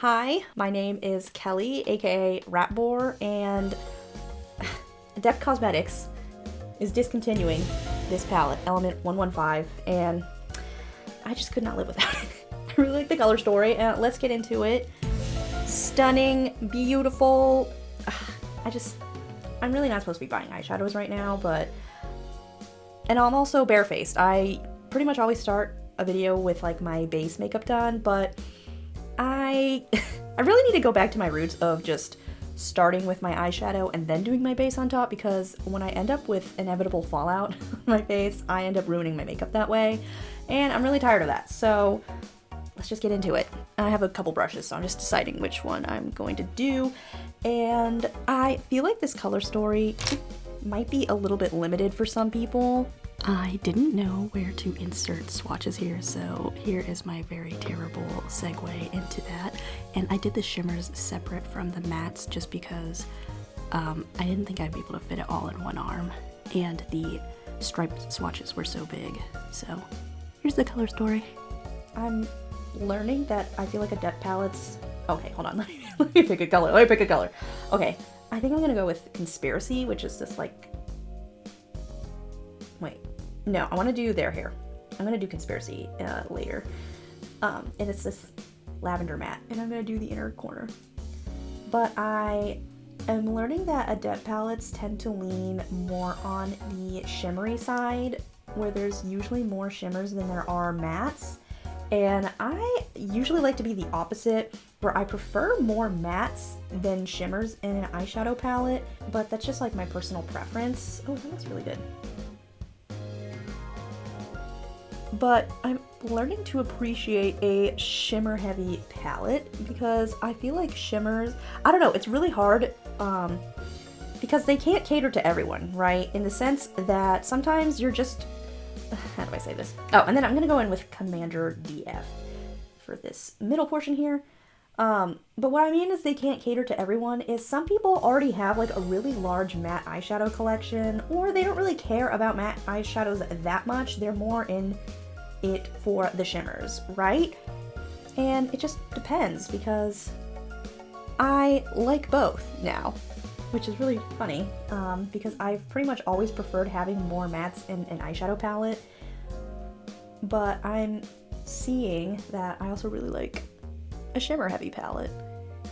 Hi, my name is Kelly, aka Ratboar, and Adept Cosmetics is discontinuing this palette, Element 115, and I just could not live without it. I really like the color story, and let's get into it. Stunning, beautiful. I'm really not supposed to be buying eyeshadows right now, and I'm also barefaced. I pretty much always start a video with like my base makeup done, but I really need to go back to my roots of just starting with my eyeshadow and then doing my base on top, because when I end up with inevitable fallout on my face, I end up ruining my makeup that way, and I'm really tired of that. So let's just get into it. I have a couple brushes, so I'm just deciding which one I'm going to do, and I feel like this color story might be a little bit limited for some people. I didn't know where to insert swatches here, so here is my very terrible segue into that. And I did the shimmers separate from the mattes just because I didn't think I'd be able to fit it all in one arm, and the striped swatches were so big. So here's the color story. I'm learning that I feel like Adept palettes... Okay, hold on, let me pick a color. Okay, I think I'm gonna go with Conspiracy, which is this like... Wait. No, I want to do their hair. I'm going to do Conspiracy later. And it's this lavender matte, and I'm going to do the inner corner. But I am learning that Adept palettes tend to lean more on the shimmery side, where there's usually more shimmers than there are mattes. And I usually like to be the opposite, where I prefer more mattes than shimmers in an eyeshadow palette, but that's just like my personal preference. Oh, that looks really good. But I'm learning to appreciate a shimmer heavy palette, because I feel like shimmers, I don't know, it's really hard because they can't cater to everyone, right? In the sense that sometimes you're just, how do I say this? Oh, and then I'm gonna go in with Commander DF for this middle portion here. But what I mean is they can't cater to everyone is some people already have like a really large matte eyeshadow collection, or they don't really care about matte eyeshadows that much. They're more in it for the shimmers, right? And it just depends, because I like both now, which is really funny, because I've pretty much always preferred having more mattes in an eyeshadow palette, but I'm seeing that I also really like a shimmer heavy palette,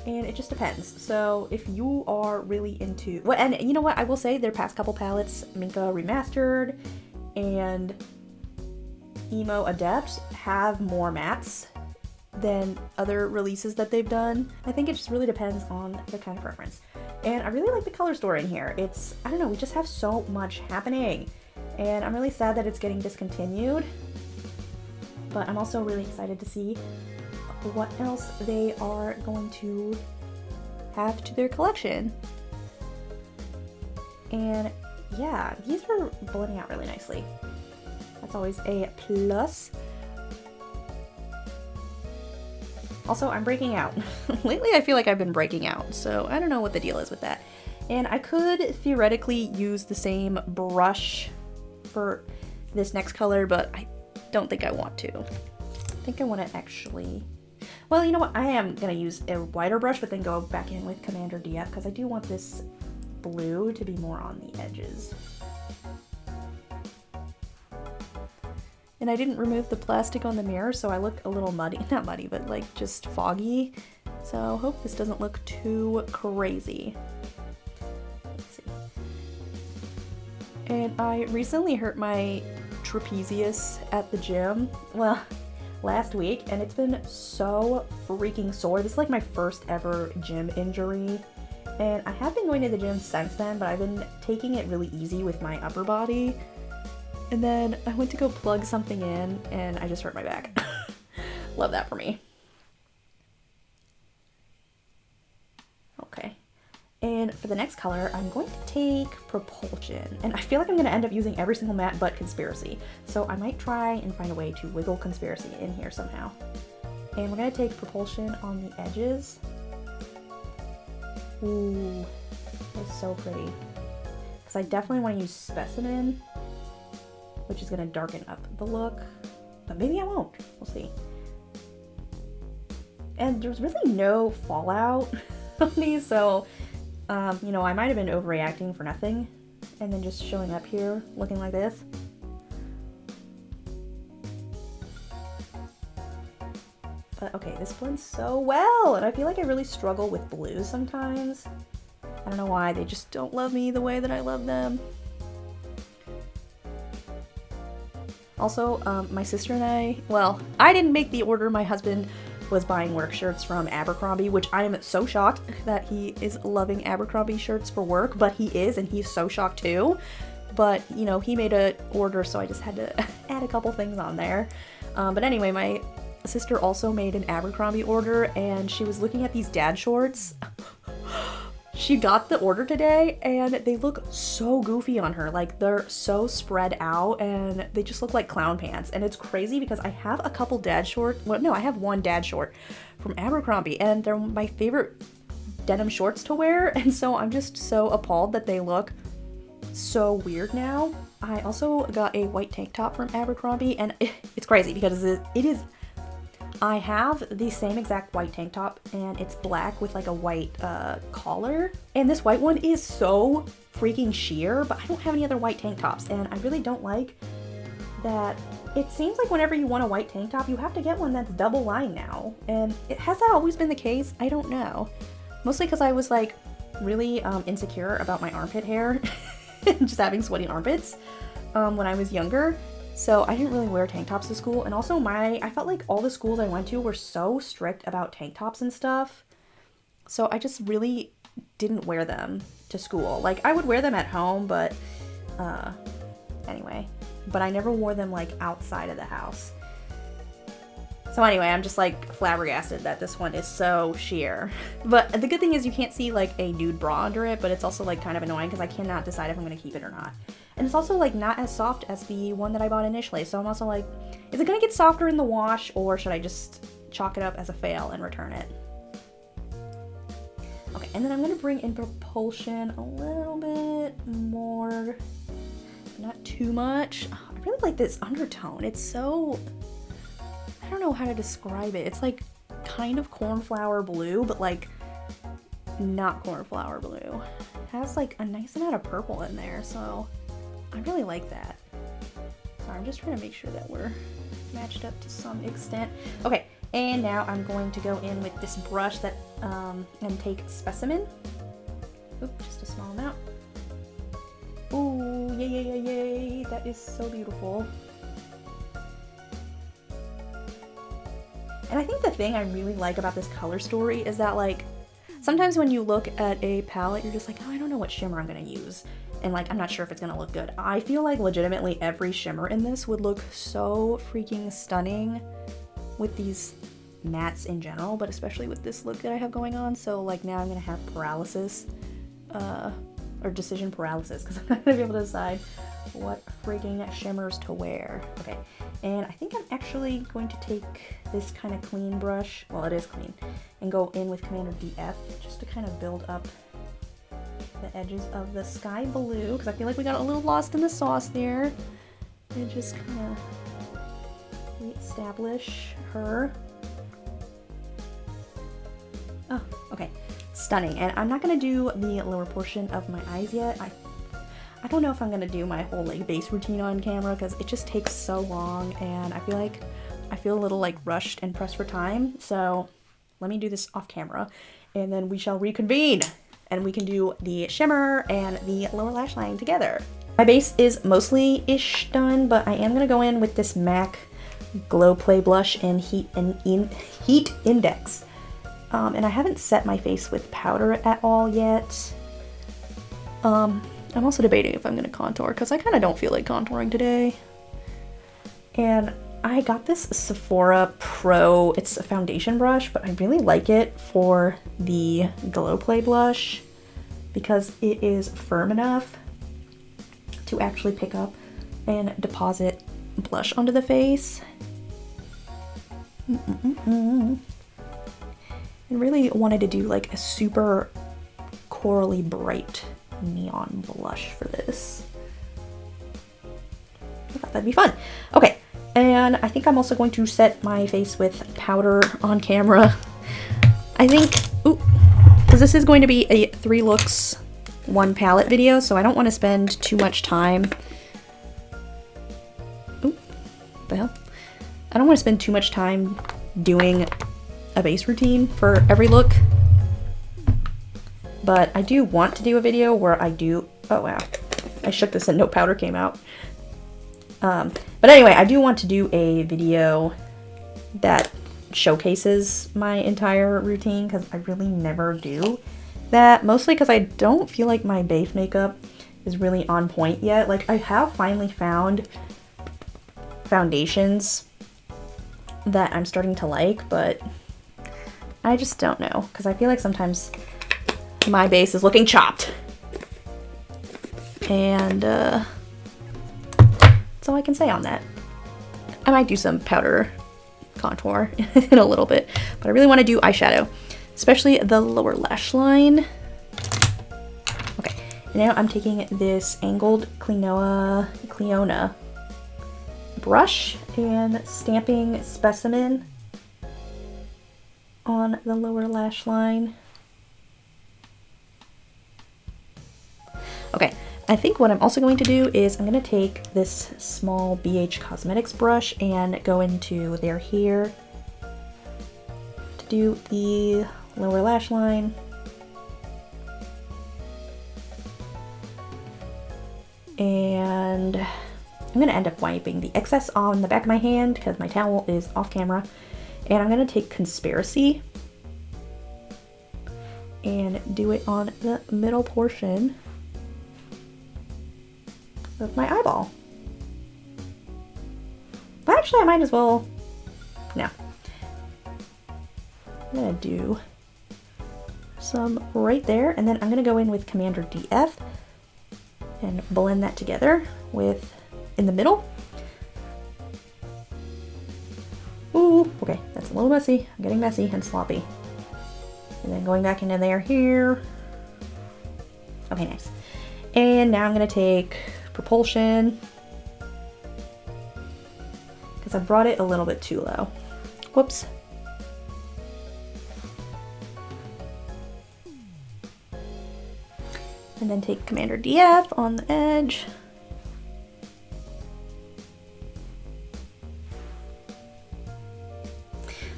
and it just depends. So if you are really into, well, and you know what, I will say their past couple palettes, Minka Remastered and Emo Adept, have more mattes than other releases that they've done. I think it just really depends on the kind of preference. And I really like the color story in here. It's, I don't know, we just have so much happening, and I'm really sad that it's getting discontinued, but I'm also really excited to see what else they are going to have to their collection. And yeah, these are blending out really nicely. That's always a plus. Also, I'm breaking out. Lately, I feel like I've been breaking out, so I don't know what the deal is with that. And I could theoretically use the same brush for this next color, but I don't think I want to. I think I want to actually... Well, you know what? I am going to use a wider brush, but then go back in with Commander DF, because I do want this blue to be more on the edges. And I didn't remove the plastic on the mirror, so I look a little muddy. Not muddy, but like just foggy. So hope this doesn't look too crazy. Let's see. And I recently hurt my trapezius at the gym. Well, last week, and it's been so freaking sore. This is like my first ever gym injury. And I have been going to the gym since then, but I've been taking it really easy with my upper body. And then I went to go plug something in, and I just hurt my back. Love that for me. Okay. And for the next color, I'm going to take Propulsion. And I feel like I'm going to end up using every single matte but Conspiracy. So I might try and find a way to wiggle Conspiracy in here somehow. And we're going to take Propulsion on the edges. Ooh, that's so pretty. Because I definitely want to use Specimen, which is going to darken up the look, but maybe I won't. We'll see. And there's really no fallout on these, so, you know, I might have been overreacting for nothing, and then just showing up here looking like this. But okay, this blends so well, and I feel like I really struggle with blues sometimes. I don't know why, they just don't love me the way that I love them. Also, my sister and I, well, I didn't make the order. My husband was buying work shirts from Abercrombie, which I am so shocked that he is loving Abercrombie shirts for work, but he is, and he's so shocked too. But, you know, he made an order, so I just had to add a couple things on there. But anyway, my sister also made an Abercrombie order, and she was looking at these dad shorts. She got the order today, and they look so goofy on her. Like, they're so spread out, and they just look like clown pants. And it's crazy because I have a couple dad shorts. Well, no, I have one dad short from Abercrombie, and they're my favorite denim shorts to wear. And so I'm just so appalled that they look so weird now. I also got a white tank top from Abercrombie, and it's crazy because it is... I have the same exact white tank top, and it's black with like a white collar. And this white one is so freaking sheer, but I don't have any other white tank tops, and I really don't like that. It seems like whenever you want a white tank top, you have to get one that's double lined now. And has that always been the case? I don't know. Mostly because I was like really insecure about my armpit hair, just having sweaty armpits when I was younger. So I didn't really wear tank tops to school, and also I felt like all the schools I went to were so strict about tank tops and stuff. So I just really didn't wear them to school. Like, I would wear them at home, but anyway. But I never wore them like outside of the house. So anyway, I'm just like flabbergasted that this one is so sheer. But the good thing is you can't see like a nude bra under it, but it's also like kind of annoying because I cannot decide if I'm going to keep it or not. And it's also like not as soft as the one that I bought initially. So I'm also like, is it gonna get softer in the wash, or should I just chalk it up as a fail and return it? Okay, and then I'm gonna bring in propulsion a little bit more, not too much. I really like this undertone. It's so, I don't know how to describe it. It's like kind of cornflower blue, but like not cornflower blue. It has like a nice amount of purple in there, so I really like that. So I'm just trying to make sure that we're matched up to some extent. Okay, and now I'm going to go in with this brush that, and take specimen. Oop, just a small amount. Ooh, yay, yay, yay, yay. That is so beautiful. And I think the thing I really like about this color story is that, like, sometimes when you look at a palette, you're just like, oh, I don't know what shimmer I'm gonna use. And like, I'm not sure if it's gonna look good. I feel like legitimately every shimmer in this would look so freaking stunning with these mattes in general, but especially with this look that I have going on. So like now I'm gonna have paralysis, or decision paralysis, because I'm not gonna be able to decide what freaking shimmers to wear. Okay, and I think I'm actually going to take this kind of clean brush, well it is clean, and go in with Commander DF just to kind of build up the edges of the sky blue, because I feel like we got a little lost in the sauce there, and just kind of reestablish her. Oh, okay, stunning. And I'm not gonna do the lower portion of my eyes yet. I don't know if I'm gonna do my whole like base routine on camera because it just takes so long, and I feel a little like rushed and pressed for time. So let me do this off camera, and then we shall reconvene, and we can do the shimmer and the lower lash line together. My base is mostly-ish done, but I am gonna go in with this MAC Glow Play Blush in Heat Index. And I haven't set my face with powder at all yet. I'm also debating if I'm gonna contour, because I kind of don't feel like contouring today. And I got this Sephora Pro, it's a foundation brush, but I really like it for the Glow Play blush because it is firm enough to actually pick up and deposit blush onto the face. I really wanted to do like a super corally bright neon blush for this. I thought that'd be fun. Okay, and I think I'm also going to set my face with powder on camera I think, because this is going to be a 3 looks, 1 palette video, so I don't want to spend too much time. What the hell? I don't want to spend too much time doing a base routine for every look. But I do want to do a video where I do, oh wow, I shook this and no powder came out. But anyway, I do want to do a video that showcases my entire routine, because I really never do that, mostly because I don't feel like my base makeup is really on point yet. Like, I have finally found foundations that I'm starting to like, but I just don't know, because I feel like sometimes my base is looking chopped. And that's all I can say on that. I might do some powder contour in a little bit, but I really want to do eyeshadow, especially the lower lash line. Okay, and now I'm taking this angled Cleona brush and stamping specimen on the lower lash line. Okay, I think what I'm also going to do is I'm going to take this small BH Cosmetics brush and go into their hair to do the lower lash line. And I'm going to end up wiping the excess on the back of my hand because my towel is off camera. And I'm going to take Conspiracy and do it on the middle portion of my eyeball. Actually, I might as well, no. I'm gonna do some right there, and then I'm gonna go in with Commander DF and blend that together with in the middle. Ooh, okay, that's a little messy. I'm getting messy and sloppy. And then going back into there here. Okay, nice. And now I'm gonna take Propulsion, because I brought it a little bit too low. Whoops. And then take Commander DF on the edge.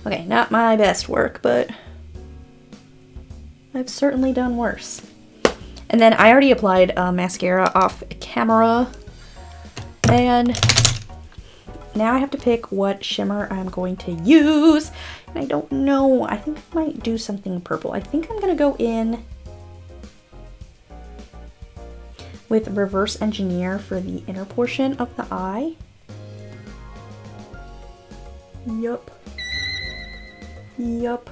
Okay, not my best work, but I've certainly done worse. And then I already applied mascara off camera, and now I have to pick what shimmer I'm going to use, and I don't know. I think I might do something purple. I think I'm gonna go in with Reverse Engineer for the inner portion of the eye. Yup. Yup.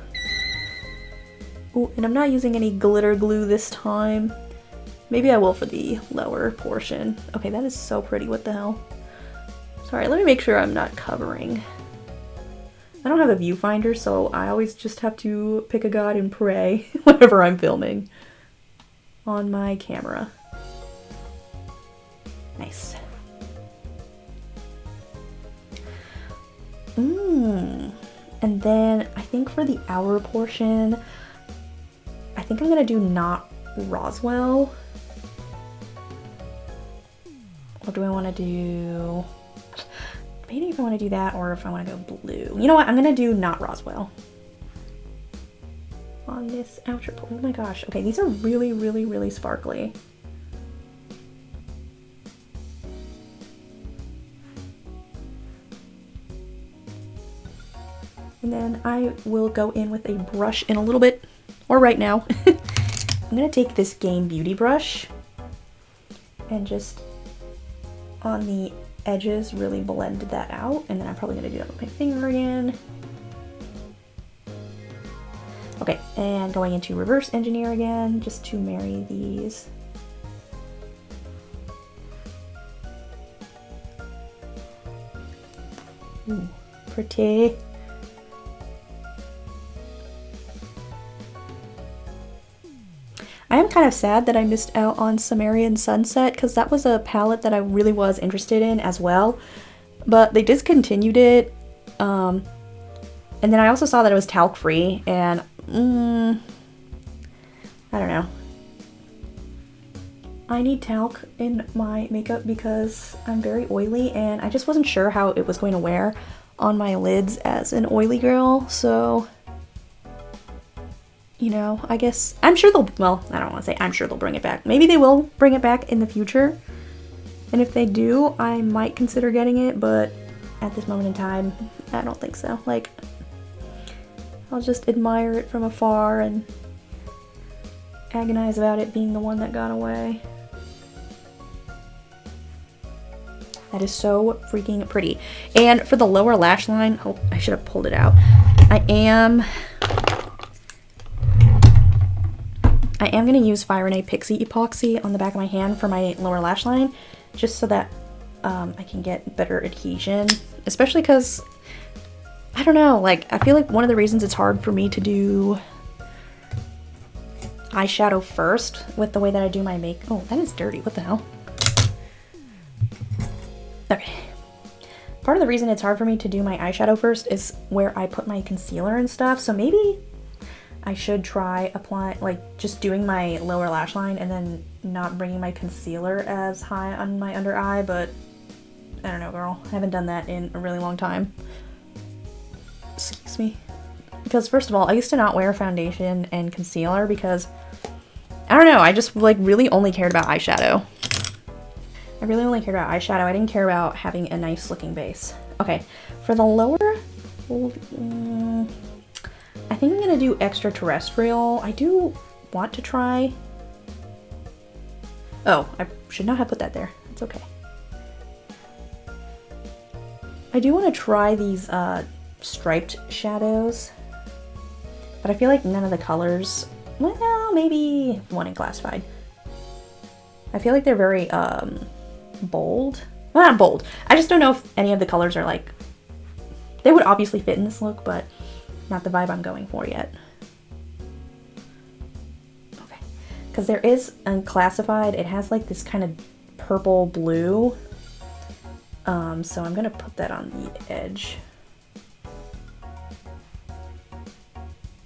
Ooh, and I'm not using any glitter glue this time. Maybe I will for the lower portion. Okay, that is so pretty. What the hell? Sorry, let me make sure I'm not covering. I don't have a viewfinder, so I always just have to pick a god and pray whenever I'm filming on my camera. Nice. And then I think for the outer portion, I think I'm gonna do not Roswell. Or do I want to do, maybe if I want to do that, or if I want to go blue. You know what, I'm gonna do not Roswell on this outer part. Oh my gosh, okay, these are really, really, really sparkly. And then I will go in with a brush in a little bit, or right now. I'm gonna take this Game Beauty brush and just on the edges really blend that out, and then I'm probably gonna do that with my finger again. Okay, and going into Reverse Engineer again, just to marry these. Ooh, pretty. I am kind of sad that I missed out on Sumerian Sunset, because that was a palette that I really was interested in as well, but they discontinued it. And then I also saw that it was talc free, and I don't know. I need talc in my makeup because I'm very oily and I just wasn't sure how it was going to wear on my lids as an oily girl, so, you know, I guess, I'm sure they'll, well, I don't want to say I'm sure they'll bring it back. Maybe they will bring it back in the future, and if they do, I might consider getting it, but at this moment in time, I don't think so. Like, I'll just admire it from afar and agonize about it being the one that got away. That is so freaking pretty. And for the lower lash line, oh, I should have pulled it out. I am gonna use Fire & Pixie epoxy on the back of my hand for my lower lash line, just so that I can get better adhesion, especially because, I don't know, like, I feel like one of the reasons it's hard for me to do eyeshadow first with the way that I do my makeup. Oh, that is dirty. What the hell? Okay. Part of the reason it's hard for me to do my eyeshadow first is where I put my concealer and stuff. So maybe I should try applying, like, just doing my lower lash line and then not bringing my concealer as high on my under eye, but I don't know, girl. I haven't done that in a really long time. Excuse me. Because first of all, I used to not wear foundation and concealer because, I don't know, I just like really only cared about eyeshadow. I really only cared about eyeshadow. I didn't care about having a nice looking base. Okay, for the lower, I think I'm gonna do extraterrestrial. I do want to try, oh, I should not have put that there. It's okay. I do want to try these striped shadows, but I feel like none of the colors, well, maybe one in Classified. I feel like they're very bold. Well, not bold. I just don't know if any of the colors are like, they would obviously fit in this look, but not the vibe I'm going for yet. Okay, because there is Unclassified, it has like this kind of purple blue, so I'm gonna put that on the edge.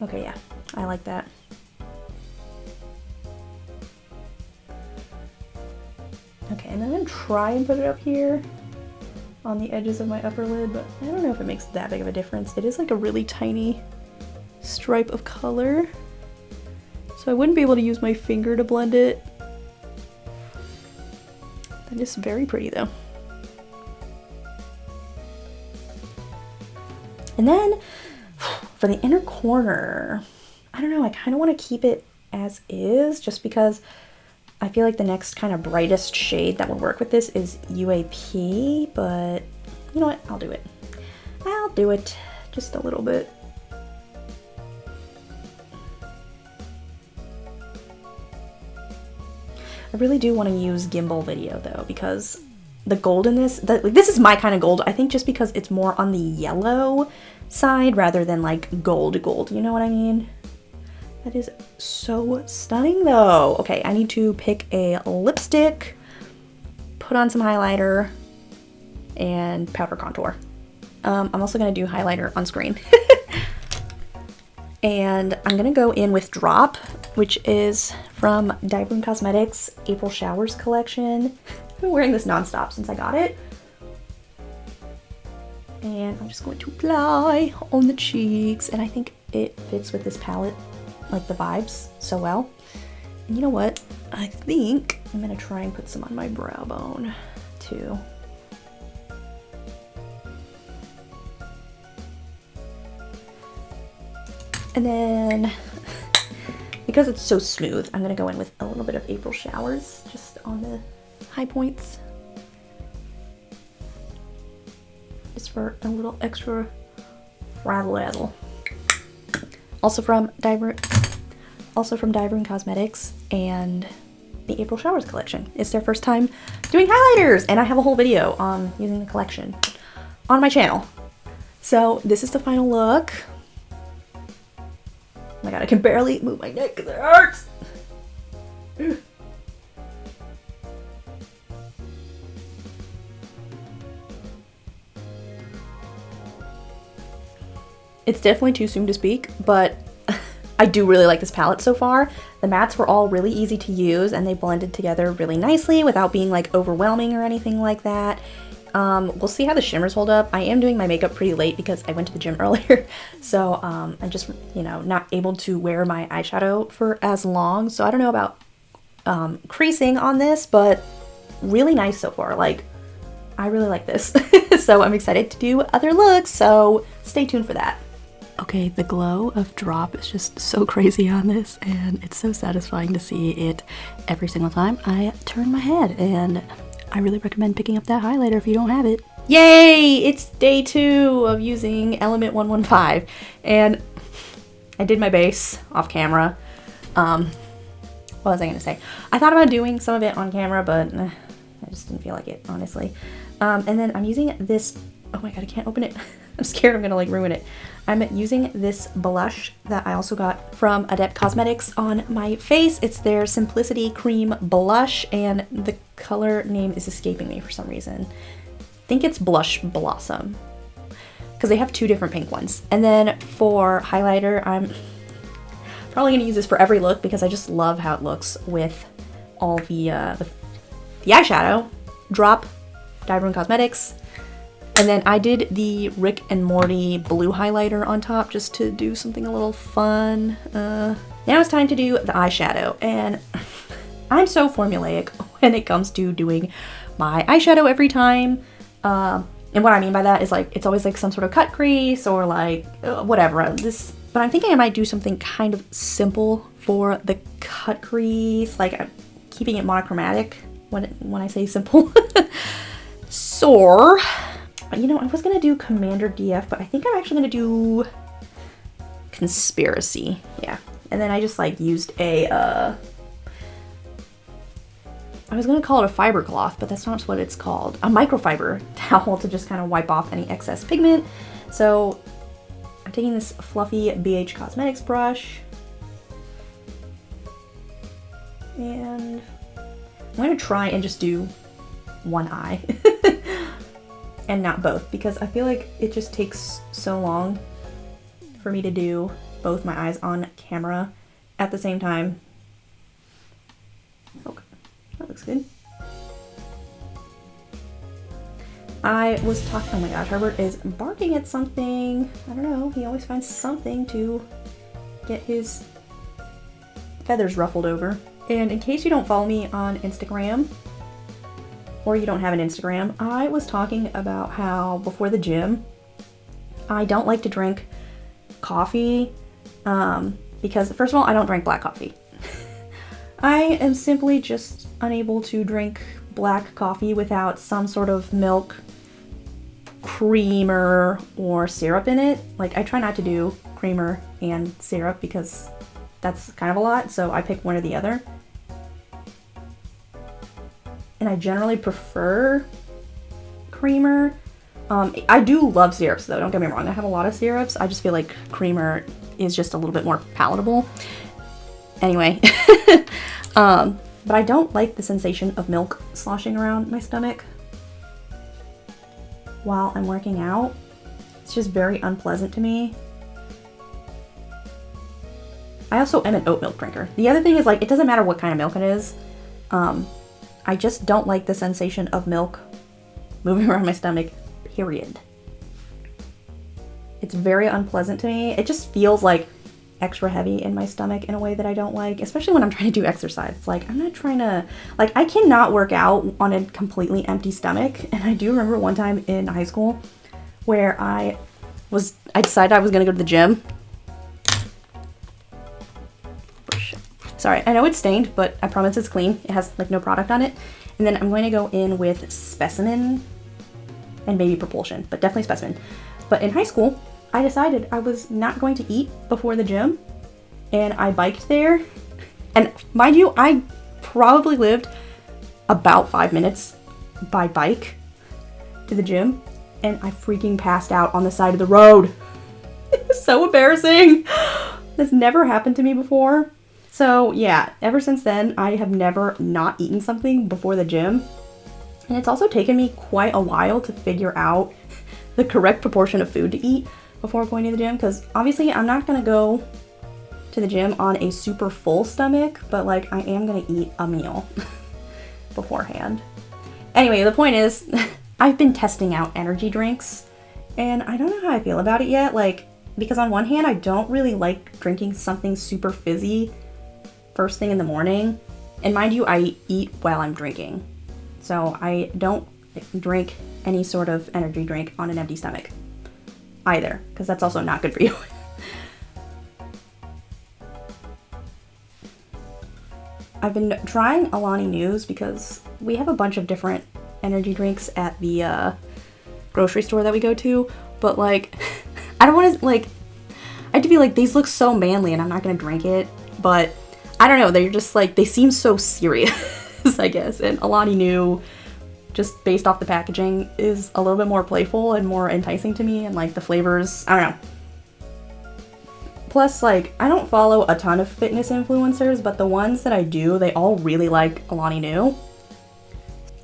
Okay, yeah, I like that. Okay, and then I'm gonna try and put it up here on the edges of my upper lid, but I don't know if it makes that big of a difference. It is like a really tiny stripe of color, so I wouldn't be able to use my finger to blend it. That is very pretty though. And then for the inner corner, I don't know, I kind of want to keep it as is just because I feel like the next kind of brightest shade that will work with this is UAP, but you know what? I'll do it. I'll do it just a little bit. I really do want to use gimbal video though, because the gold in this, this is my kind of gold, I think, just because it's more on the yellow side rather than like gold, you know what I mean? That is so stunning though. Okay, I need to pick a lipstick, put on some highlighter, and powder contour. I'm also gonna do highlighter on screen. And I'm gonna go in with Drop, which is from Diamond Cosmetics April Showers collection. I've been wearing this nonstop since I got it. And I'm just going to apply on the cheeks, and I think it fits with this palette, like the vibes, so well. And you know what? I think I'm gonna try and put some on my brow bone too. And then, because it's so smooth, I'm gonna go in with a little bit of April Showers just on the high points. Just for a little extra razzle-dazzle. Also from Diamond Cosmetics and the April Showers collection. It's their first time doing highlighters, and I have a whole video on using the collection on my channel. So this is the final look. Oh my god, I can barely move my neck because it hurts. It's definitely too soon to speak, but I do really like this palette so far. The mattes were all really easy to use and they blended together really nicely without being like overwhelming or anything like that. We'll see how the shimmers hold up. I am doing my makeup pretty late because I went to the gym earlier. So I'm just, you know, not able to wear my eyeshadow for as long. So I don't know about creasing on this, but really nice so far. Like, I really like this. So I'm excited to do other looks. So stay tuned for that. Okay, the glow of drop is just so crazy on this, and it's so satisfying to see it every single time I turn my head, and I really recommend picking up that highlighter if you don't have it. Yay! It's day 2 of using Element 115, and I did my base off camera. What was I gonna say? I thought about doing some of it on camera, but I just didn't feel like it, honestly. And then I'm using this, oh my god, I can't open it. I'm scared I'm gonna like ruin it. I'm using this blush that I also got from Adept Cosmetics on my face. It's their Simplicity Cream Blush, and the color name is escaping me for some reason. I think it's Blush Blossom, because they have 2 different pink ones. And then for highlighter, I'm probably gonna use this for every look because I just love how it looks with all the eyeshadow. Drop, Dive Cosmetics. And then I did the Rick and Morty blue highlighter on top just to do something a little fun. Now it's time to do the eyeshadow, and I'm so formulaic when it comes to doing my eyeshadow every time. And what I mean by that is like, it's always like some sort of cut crease or like whatever. But I'm thinking I might do something kind of simple for the cut crease, like I'm keeping it monochromatic when I say simple. So, you know, I was gonna do Commander DF, but I think I'm actually gonna do Conspiracy. Yeah. And then I just like used a, I was gonna call it a fiber cloth, but that's not what it's called. A microfiber towel to just kind of wipe off any excess pigment. So I'm taking this fluffy BH Cosmetics brush, and I'm gonna try and just do one eye. And not both, because I feel like it just takes so long for me to do both my eyes on camera at the same time. Okay, that looks good. I was talking, oh my gosh, Herbert is barking at something. I don't know, he always finds something to get his feathers ruffled over. And in case you don't follow me on Instagram, or you don't have an Instagram, I was talking about how before the gym, I don't like to drink coffee because first of all, I don't drink black coffee. I am simply just unable to drink black coffee without some sort of milk, creamer, or syrup in it. Like, I try not to do creamer and syrup because that's kind of a lot, so I pick one or the other. And I generally prefer creamer. I do love syrups though, don't get me wrong. I have a lot of syrups. I just feel like creamer is just a little bit more palatable. Anyway, but I don't like the sensation of milk sloshing around my stomach while I'm working out. It's just very unpleasant to me. I also am an oat milk drinker. The other thing is, like, it doesn't matter what kind of milk it is. I just don't like the sensation of milk moving around my stomach, period. It's very unpleasant to me. It just feels like extra heavy in my stomach in a way that I don't like, especially when I'm trying to do exercise. It's like, I'm not trying to, like, I cannot work out on a completely empty stomach. And I do remember one time in high school where I decided I was gonna go to the gym. Sorry, I know it's stained, but I promise it's clean. It has like no product on it. And then I'm going to go in with Specimen and maybe Propulsion, but definitely Specimen. But in high school, I decided I was not going to eat before the gym, and I biked there. And mind you, I probably lived about 5 minutes by bike to the gym, and I freaking passed out on the side of the road. It was so embarrassing. This never happened to me before. So yeah, ever since then, I have never not eaten something before the gym. And it's also taken me quite a while to figure out the correct proportion of food to eat before going to the gym, because obviously I'm not gonna go to the gym on a super full stomach, but like I am gonna eat a meal beforehand. Anyway, the point is, I've been testing out energy drinks, and I don't know how I feel about it yet, like, because on one hand, I don't really like drinking something super fizzy first thing in the morning, and mind you, I eat while I'm drinking, so I don't drink any sort of energy drink on an empty stomach either, because that's also not good for you. I've been trying Alani Nu's because we have a bunch of different energy drinks at the grocery store that we go to, but like, I don't want to, like, I have to be like, these look so manly and I'm not going to drink it, but I don't know, they're just like, they seem so serious, I guess, and Alani Nu, just based off the packaging, is a little bit more playful and more enticing to me, and like the flavors, I don't know. Plus, like, I don't follow a ton of fitness influencers, but the ones that I do, they all really like Alani Nu.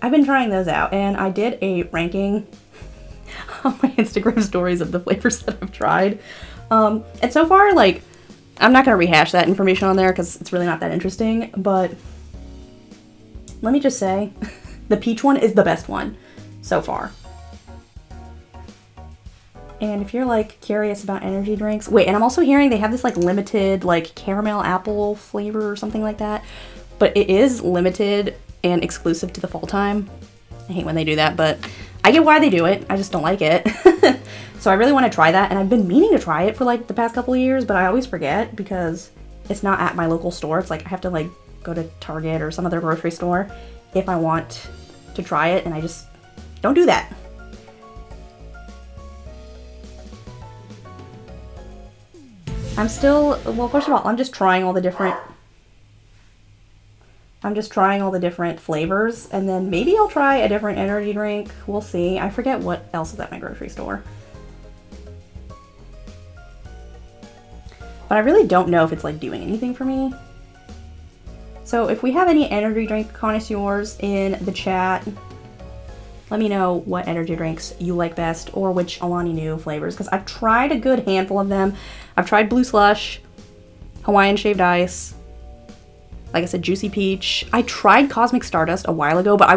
I've been trying those out, and I did a ranking on my Instagram stories of the flavors that I've tried. And so far, like, I'm not going to rehash that information on there because it's really not that interesting, but let me just say, the peach one is the best one so far. And if you're like curious about energy drinks, wait, and I'm also hearing they have this like limited like caramel apple flavor or something like that, but it is limited and exclusive to the fall time. I hate when they do that, but I get why they do it. I just don't like it. So I really want to try that, and I've been meaning to try it for like the past couple of years, but I always forget because it's not at my local store. It's like I have to like go to Target or some other grocery store if I want to try it, and I just don't do that. I'm still, well, first of all, I'm just trying all the different flavors, and then maybe I'll try a different energy drink. We'll see. I forget what else is at my grocery store. But I really don't know if it's like doing anything for me. So if we have any energy drink connoisseurs in the chat, let me know what energy drinks you like best or which Alani Nu flavors, because I've tried a good handful of them. I've tried Blue Slush, Hawaiian Shaved Ice, like I said, Juicy Peach. I tried Cosmic Stardust a while ago, but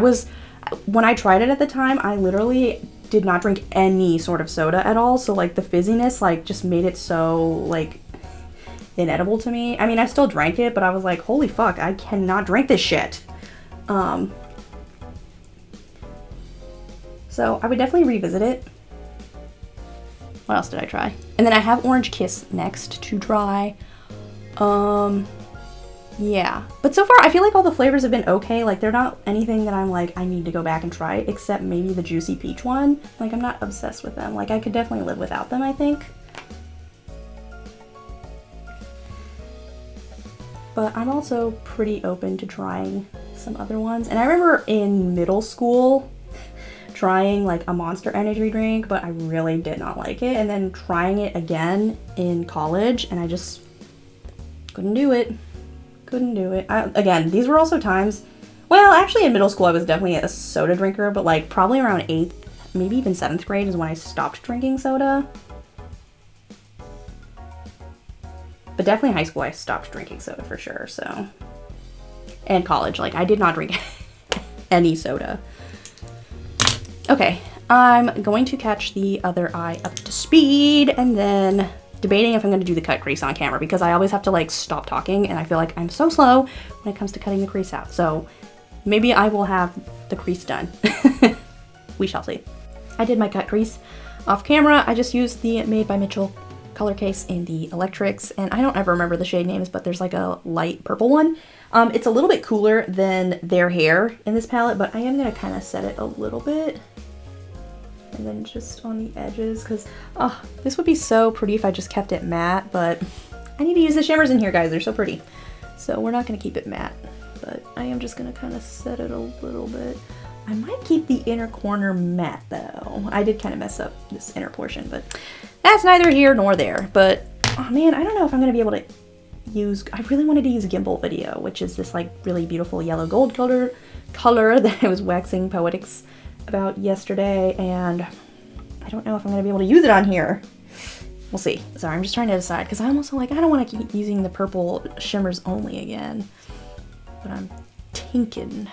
when I tried it at the time, I literally did not drink any sort of soda at all. So like the fizziness like just made it so like inedible to me. I mean, I still drank it, but I was like, holy fuck, I cannot drink this shit. So I would definitely revisit it. What else did I try? And then I have Orange Kiss next to try. Yeah. But so far, I feel like all the flavors have been okay. Like, they're not anything that I'm like, I need to go back and try, except maybe the Juicy Peach one. Like, I'm not obsessed with them. Like, I could definitely live without them, I think. But I'm also pretty open to trying some other ones. And I remember in middle school trying like a Monster energy drink, but I really did not like it. And then trying it again in college, and I just couldn't do it. Couldn't do it. Again, these were also times, well, actually in middle school I was definitely a soda drinker, but like probably around 8th, maybe even 7th grade is when I stopped drinking soda. But definitely high school I stopped drinking soda for sure, so. And college, like I did not drink any soda. Okay, I'm going to catch the other eye up to speed, and then debating if I'm going to do the cut crease on camera, because I always have to like stop talking, and I feel like I'm so slow when it comes to cutting the crease out. So maybe I will have the crease done. We shall see. I did my cut crease off camera. I just used the Made by Mitchell color case in the electrics, and I don't ever remember the shade names, but there's like a light purple one. It's a little bit cooler than their hair in this palette, but I am going to kind of set it a little bit. And then just on the edges, because this would be so pretty if I just kept it matte, but I need to use the shimmers in here, guys. They're so pretty. So we're not going to keep it matte, but I am just going to kind of set it a little bit. I might keep the inner corner matte, though. I did kind of mess up this inner portion, but that's neither here nor there. But, oh man, I don't know if I'm going to be able to use... I really wanted to use Gimbal Video, which is this, like, really beautiful yellow gold color that I was waxing Poetics about yesterday, and I don't know if I'm going to be able to use it on here. We'll see. Sorry, I'm just trying to decide because I'm also like, I don't want to keep using the purple shimmers only again. But I'm thinking.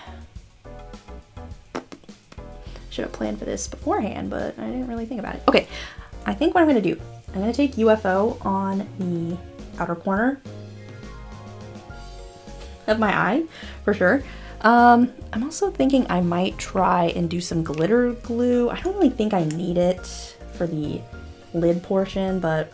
Should have planned for this beforehand, but I didn't really think about it. Okay, I think what I'm going to do, I'm going to take UFO on the outer corner of my eye, for sure. I'm also thinking I might try and do some glitter glue. I don't really think I need it for the lid portion, but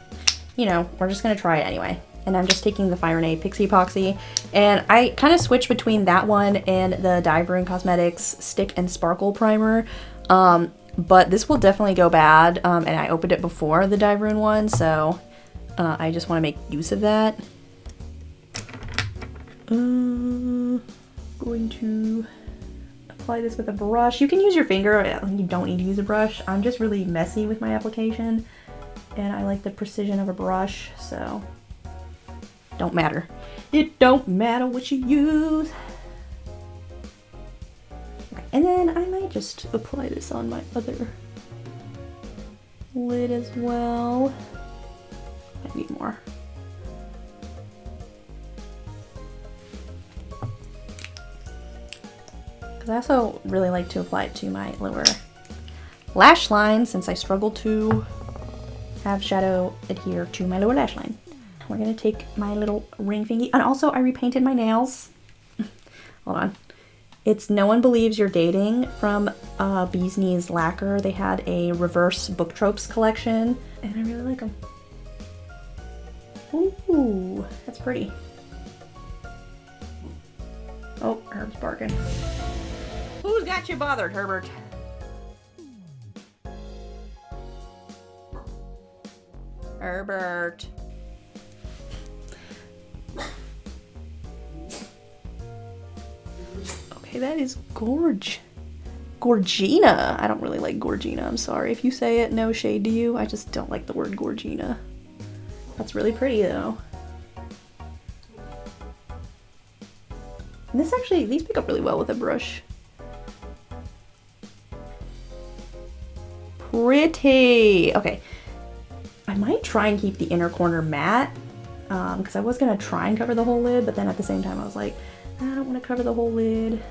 you know, we're just gonna try it anyway. And I'm just taking the Fire and Pixie Epoxy, and I kind of switch between that one and the Dive Room Cosmetics Stick and Sparkle Primer. But this will definitely go bad, and I opened it before the Dive Room one, so I just want to make use of that. Going to apply this with a brush. You can use your finger, you don't need to use a brush. I'm just really messy with my application, and I like the precision of a brush, so don't matter. It don't matter what you use. And then I might just apply this on my other lid as well. I need more. Because I also really like to apply it to my lower lash line since I struggle to have shadow adhere to my lower lash line. We're going to take my little ring thingy. And also I repainted my nails. Hold on. It's No One Believes You're Dating from Bee's Knees Lacquer. They had a reverse book tropes collection, and I really like them. Ooh, that's pretty. Oh, Herb's barking. Who's got you bothered, Herbert? Herbert. Okay, that is Gorgina. I don't really like Gorgina, I'm sorry. If you say it, no shade to you. I just don't like the word Gorgina. That's really pretty though. And this actually, these pick up really well with a brush. Pretty. Okay. I might try and keep the inner corner matte, because I was gonna try and cover the whole lid, but then at the same time I was like, I don't want to cover the whole lid,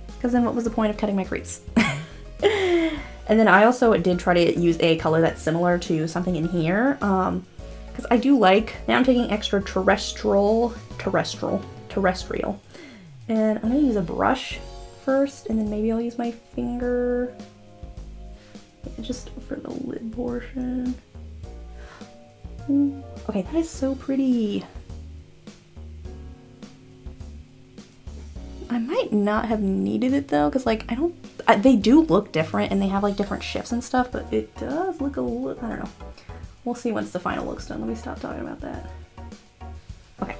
because then what was the point of cutting my crease? And then I also did try to use a color that's similar to something in here, because I do like, now I'm taking extra terrestrial, and I'm gonna use a brush first, and then maybe I'll use my finger, just for the lid portion. Ooh. Okay, that is so pretty. I might not have needed it though, because like they do look different and they have like different shifts and stuff, but it does look a little, I don't know. We'll see once the final look's done. Let me stop talking about that. Okay,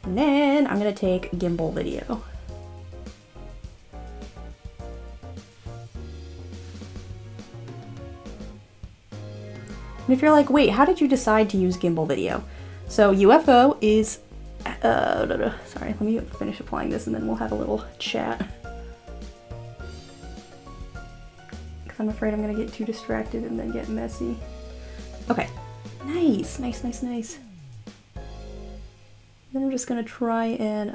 and then I'm gonna take gimbal video. And if you're like, wait, how did you decide to use gimbal video? So UFO is, sorry, let me finish applying this and then we'll have a little chat. Because I'm afraid I'm gonna get too distracted and then get messy. Okay, nice. Then I'm just gonna try and,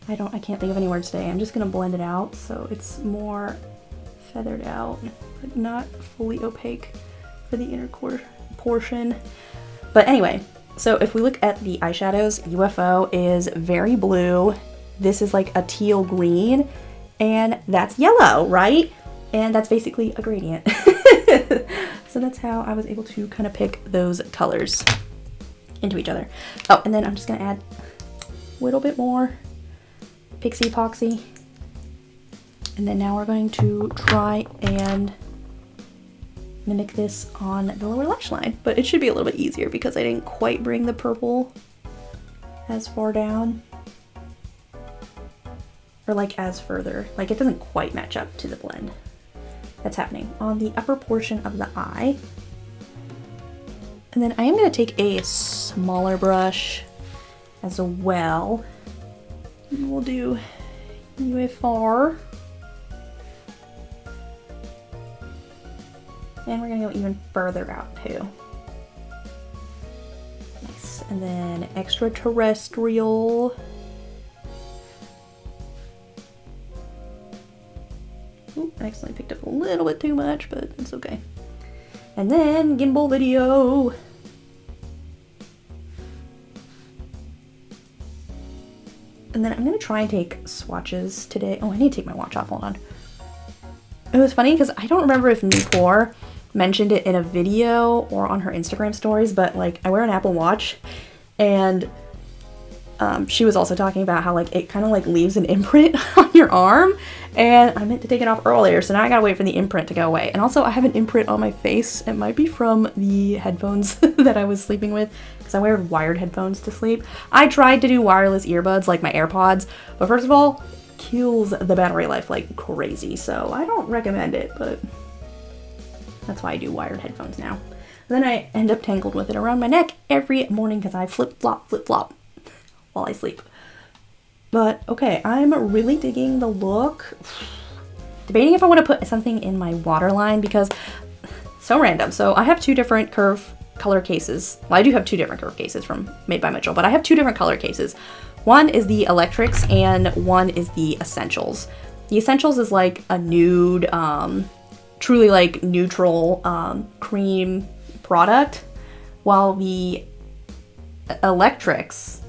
I can't think of any words today. I'm just gonna blend it out so it's more feathered out, but not fully opaque for the inner core portion. But anyway, so if we look at the eyeshadows, UFO is very blue. This is like a teal green, and that's yellow, right? And that's basically a gradient. So that's how I was able to kind of pick those colors into each other. Oh, and then I'm just gonna add a little bit more Pixie Epoxy. And then now we're going to try and mimic this on the lower lash line. But it should be a little bit easier because I didn't quite bring the purple as far down. Or like as further. Like it doesn't quite match up to the blend that's happening on the upper portion of the eye. And then I am going to take a smaller brush as well. And we'll do UFR. And we're gonna go even further out too. Nice. And then extraterrestrial. Ooh, I accidentally picked up a little bit too much, but it's okay. And then gimbal video. And then I'm gonna try and take swatches today. Oh, I need to take my watch off, hold on. It was funny because I don't remember if Newport mentioned it in a video or on her Instagram stories, but like I wear an Apple Watch, and she was also talking about how like it kind of like leaves an imprint on your arm, and I meant to take it off earlier, so now I gotta wait for the imprint to go away. And also I have an imprint on my face. It might be from the headphones that I was sleeping with, because I wear wired headphones to sleep. I tried to do wireless earbuds like my AirPods, but first of all, kills the battery life like crazy, so I don't recommend it, but that's why I do wired headphones now. And then I end up tangled with it around my neck every morning because I flip-flop while I sleep. But okay, I'm really digging the look. Debating if I want to put something in my waterline because so random. So I have two different color cases. Well, I do have two different curve cases from Made by Mitchell, but I have two different color cases. One is the Electrics and one is the Essentials. The Essentials is like a nude, truly like neutral cream product, while the Electrics,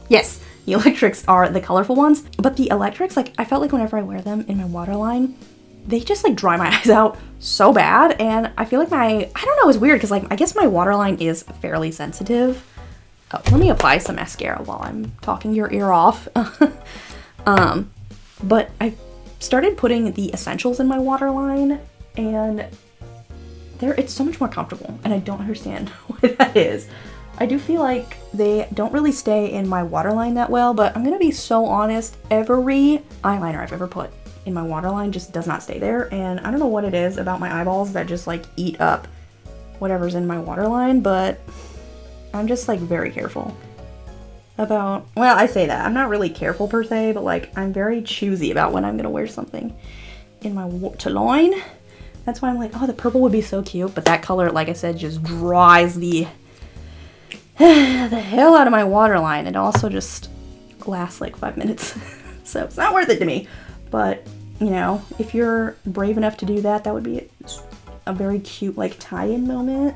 yes, the Electrics are the colorful ones, but the Electrics, like I felt like whenever I wear them in my waterline, they just like dry my eyes out so bad, and I feel like I don't know, it's weird because like I guess my waterline is fairly sensitive. Oh, let me apply some mascara while I'm talking your ear off. But I started putting the Essentials in my waterline, and it's so much more comfortable, and I don't understand why that is. I do feel like they don't really stay in my waterline that well, but I'm gonna be so honest, every eyeliner I've ever put in my waterline just does not stay there, and I don't know what it is about my eyeballs that just like eat up whatever's in my waterline, but I'm just like very careful about, well, I say that, I'm not really careful per se, but like I'm very choosy about when I'm gonna wear something in my waterline. That's why I'm like, oh, the purple would be so cute, but that color, like I said, just dries the hell out of my waterline. It also just lasts like 5 minutes, so it's not worth it to me. But, you know, if you're brave enough to do that, that would be a very cute like tie-in moment.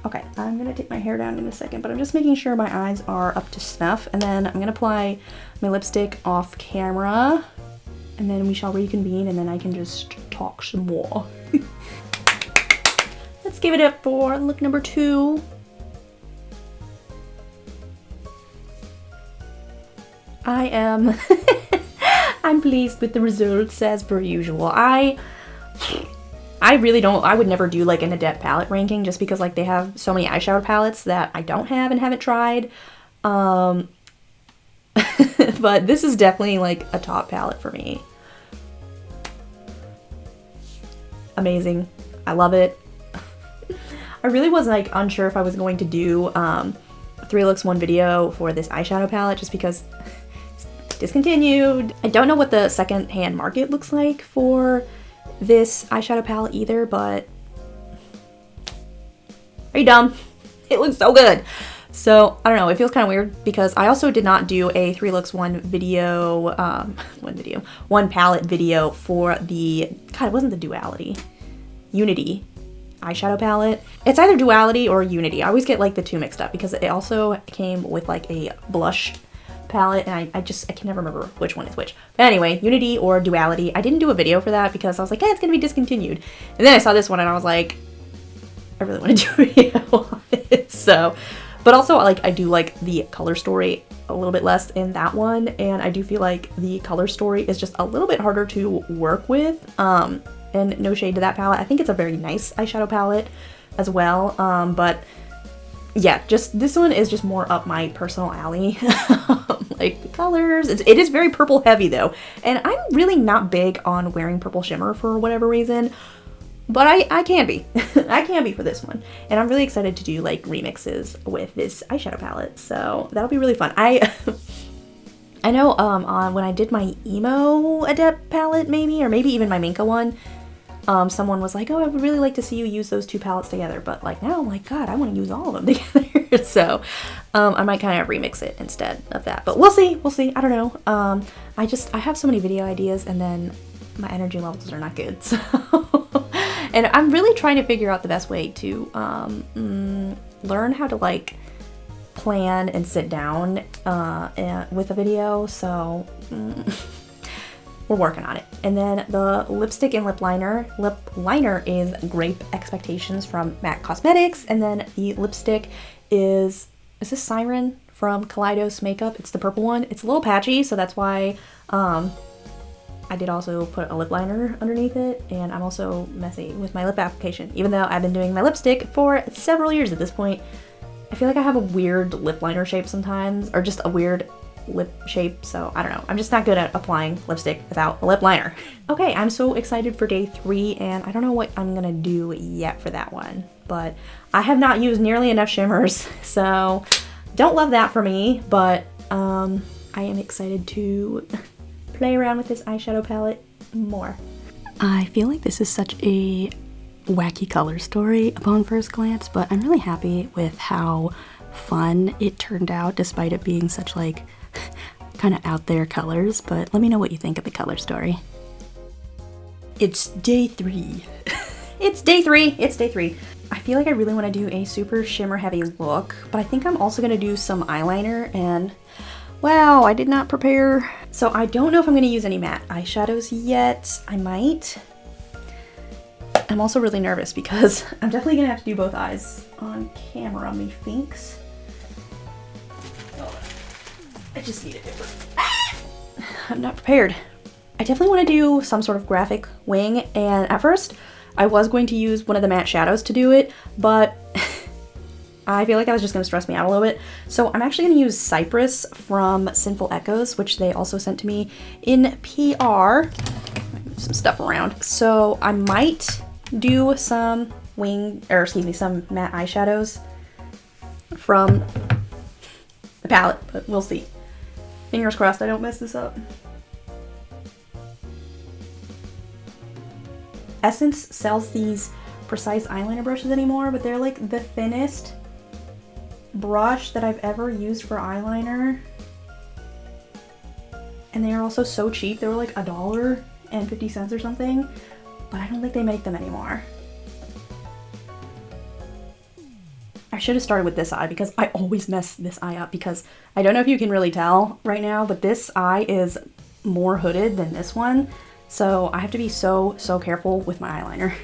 Okay, I'm gonna take my hair down in a second, but I'm just making sure my eyes are up to snuff, and then I'm gonna apply my lipstick off camera, and then we shall reconvene, and then I can just talk some more. Let's give it up for look number 2. I am I'm pleased with the results as per usual. I really don't, I would never do like an Adept palette ranking just because like they have so many eyeshadow palettes that I don't have and haven't tried. But this is definitely like a top palette for me. Amazing. I love it. I really was like unsure if I was going to do 3 looks 1 video for this eyeshadow palette just because it's discontinued. I don't know what the second-hand market looks like for this eyeshadow palette either, but are you dumb? It looks so good. So I don't know, it feels kind of weird because I also did not do a 3 looks 1 video, one palette video for the, God, it wasn't the Duality, Unity eyeshadow palette. It's either Duality or Unity. I always get like the two mixed up because it also came with like a blush palette, and I can never remember which one is which. But anyway, Unity or Duality. I didn't do a video for that because I was like, yeah, it's gonna be discontinued. And then I saw this one and I was like, I really want to do a video on it. So, but also like I do like the color story a little bit less in that one, and I do feel like the color story is just a little bit harder to work with. And no shade to that palette. I think it's a very nice eyeshadow palette as well. But yeah, just this one is just more up my personal alley. Like the colors, it is very purple heavy though, and I'm really not big on wearing purple shimmer for whatever reason, but I can be. I can be for this one, and I'm really excited to do like remixes with this eyeshadow palette, so that'll be really fun. I know on when I did my emo Adept palette maybe, or maybe even my Minka one, someone was like, oh, I would really like to see you use those two palettes together, but like now I'm like, God, I want to use all of them together. So I might kind of remix it instead of that, but we'll see, I don't know. I have so many video ideas and then my energy levels are not good, so and I'm really trying to figure out the best way to learn how to like plan and sit down with a video, so we're working on it. And then the lipstick and lip liner is Grape Expectations from MAC Cosmetics, and then the lipstick is this Siren from Kaleidos Makeup? It's the purple one. It's a little patchy, so that's why I did also put a lip liner underneath it, and I'm also messy with my lip application. Even though I've been doing my lipstick for several years at this point, I feel like I have a weird lip liner shape sometimes, or just a weird lip shape, so I don't know. I'm just not good at applying lipstick without a lip liner. Okay, I'm so excited for day 3, and I don't know what I'm gonna do yet for that one, but I have not used nearly enough shimmers, so don't love that for me, but I am excited to play around with this eyeshadow palette more. I feel like this is such a wacky color story upon first glance, but I'm really happy with how fun it turned out despite it being such like kind of out there colors. But let me know what you think of the color story. It's day 3. It's day 3. I feel like I really want to do a super shimmer heavy look, but I think I'm also going to do some eyeliner, and wow, I did not prepare. So I don't know if I'm going to use any matte eyeshadows yet. I might. I'm also really nervous because I'm definitely going to have to do both eyes on camera, methinks. Oh, I just need a different. I'm not prepared. I definitely want to do some sort of graphic wing, and at first I was going to use one of the matte shadows to do it, but I feel like that was just going to stress me out a little bit. So I'm actually going to use Cypress from Sinful Echoes, which they also sent to me in PR. Move some stuff around. So I might do some some matte eyeshadows from the palette, but we'll see. Fingers crossed I don't mess this up. Essence sells these precise eyeliner brushes anymore, but they're like the thinnest brush that I've ever used for eyeliner. And they are also so cheap. They were like $1.50 or something, but I don't think they make them anymore. I should have started with this eye because I always mess this eye up, because I don't know if you can really tell right now, but this eye is more hooded than this one. So I have to be so careful with my eyeliner.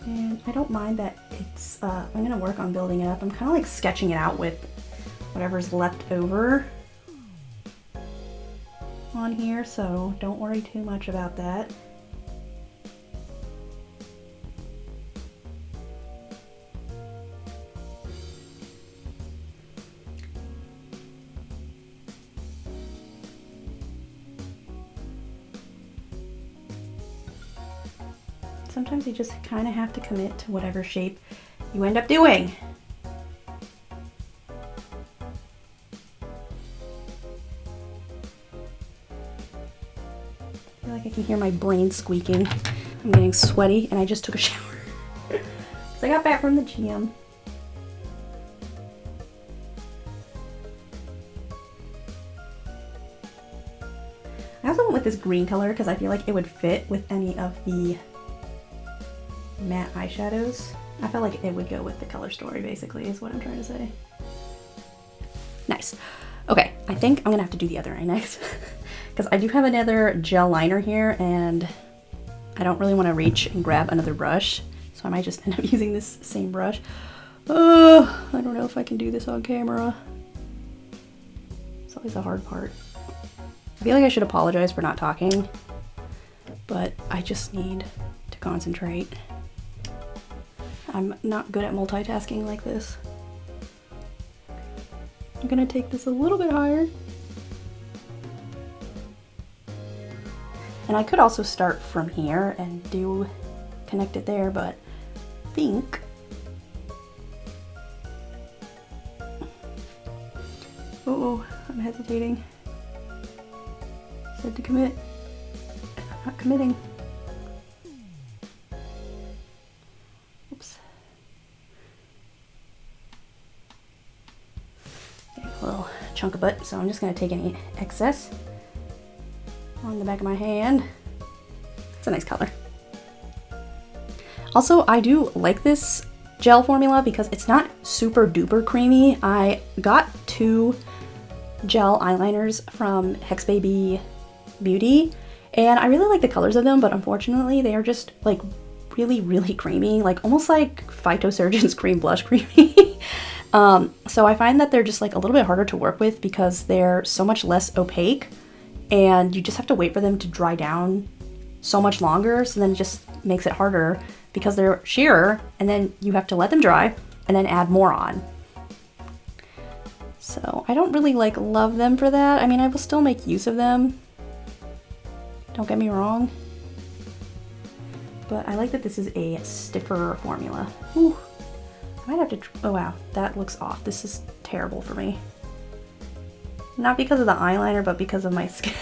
And I don't mind that it's, I'm gonna work on building it up. I'm kind of like sketching it out with whatever's left over on here, so don't worry too much about that. Sometimes you just kind of have to commit to whatever shape you end up doing. I feel like I can hear my brain squeaking. I'm getting sweaty and I just took a shower. Because I got back from the gym. I also went with this green color because I feel like it would fit with any of the matte eyeshadows. I felt like it would go with the color story, basically, is what I'm trying to say. Nice. Okay, I think I'm gonna have to do the other eye next because I do have another gel liner here and I don't really want to reach and grab another brush, so I might just end up using this same brush. I don't know if I can do this on camera. It's always the hard part. I feel like I should apologize for not talking, but I just need to concentrate. I'm not good at multitasking like this. I'm gonna take this a little bit higher. And I could also start from here and connect it there, but I think oh, I'm hesitating. Said to commit. I'm not committing. Oops. Okay, a little chunk of butt, so I'm just gonna take any excess on the back of my hand. It's a nice color. Also, I do like this gel formula because it's not super duper creamy. I got 2 gel eyeliners from Hex Baby Beauty and I really like the colors of them, but unfortunately they are just like really creamy, like almost like Phytosurgeon's cream blush creamy. So I find that they're just like a little bit harder to work with because they're so much less opaque and you just have to wait for them to dry down so much longer, so then it just makes it harder because they're sheerer and then you have to let them dry and then add more on. So I don't really like love them for that. I mean, I will still make use of them, don't get me wrong, but I like that this is a stiffer formula. Ooh, I might have to, oh wow, that looks off. This is terrible for me. Not because of the eyeliner, but because of my skill.